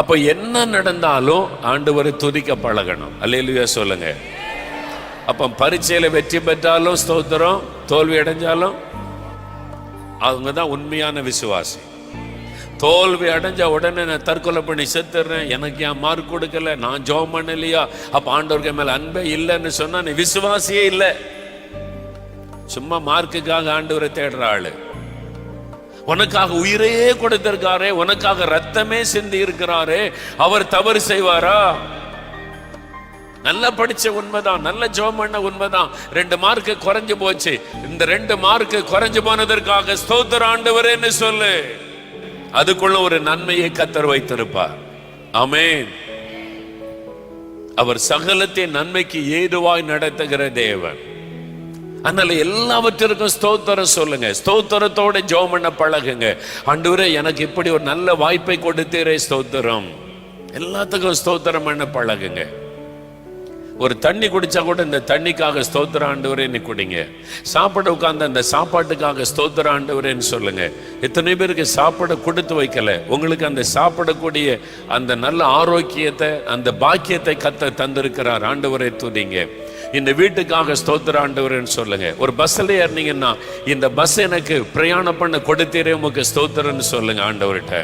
அப்ப என்ன நடந்தாலும் ஆண்டவரை துதிக்க பழகணும். அல்லேலூயா சொல்லுங்க. அப்ப பரீட்சையில வெற்றி பெற்றாலும் ஸ்தோத்திரம், தோல்வி அடைஞ்சாலும் அவங்க தான் உண்மையான விசுவாசி. தோல்வி அடைஞ்ச உடனே நான் தற்கொலை பண்ணி செத்துறேன், எனக்கு ஏன் மார்க் கொடுக்கல, நான் ஜெபம் பண்ணலையா, அப்ப ஆண்டவருக்கு மேல அன்பே இல்லைன்னு சொன்னா நீ விசுவாசியே இல்லை. சும்மா மார்க்குக்காக ஆண்டவரை தேடுற ஆளு. உனக்காக உயிரையே கொடுத்திருக்காரே, உனக்காக ரத்தமே சிந்தி இருக்கிறாரே, அவர் தவறு செய்வாரா? நல்லா படிச்ச உண்மைதான், நல்ல ஜெபம் பண்ண உண்மைதான், 2 மார்க்கு குறைஞ்சு போச்சு, இந்த 2 மார்க்கு குறைஞ்சு போனதற்காக ஸ்தோத்திர ஆண்டவரேன்னு சொல்லு. அதுக்குள்ள ஒரு நன்மையை கர்த்தர் வைத்திருப்பார். ஆமென். அவர் சகலத்தின் நன்மைக்கு ஏதுவாய் நடத்துகிற தேவன். அதனால எல்லாவற்றிற்கும் ஸ்தோத்திரம் சொல்லுங்க. ஸ்தோத்திரத்தோட ஜெபம் பண்ண பழகுங்க. ஆண்டவரே எனக்கு இப்படி ஒரு நல்ல வாய்ப்பை கொடுத்தீரே ஸ்தோத்திரம். எல்லாத்துக்கும் ஸ்தோத்திரம் பண்ண பழகுங்க. ஒரு தண்ணி குடிச்சா கூட இந்த தண்ணிக்காக ஸ்தோத்திர ஆண்டவரேன்னு குடிங்க. சாப்பாடு உட்கார்ந்து அந்த சாப்பாட்டுக்காக ஸ்தோத்திர ஆண்டவரேன்னு சொல்லுங்க. எத்தனை பேருக்கு சாப்பாடு கொடுத்து வைக்கல, உங்களுக்கு அந்த சாப்பிடக்கூடிய அந்த நல்ல ஆரோக்கியத்தை, அந்த பாக்கியத்தை கர்த்தர் தந்திருக்கிறார். ஆண்டவரை துதிங்க. இந்த வீட்டுக்காக ஸ்தோத்திர ஆண்டவரேன்னு சொல்லுங்க. ஒரு பஸ்ல ஏறினீங்கன்னா இந்த பஸ் எனக்கு பிரயாணம் பண்ண கொடுத்தீரே உமக்கு ஸ்தோத்திரன்னு சொல்லுங்க ஆண்டவர்கிட்ட.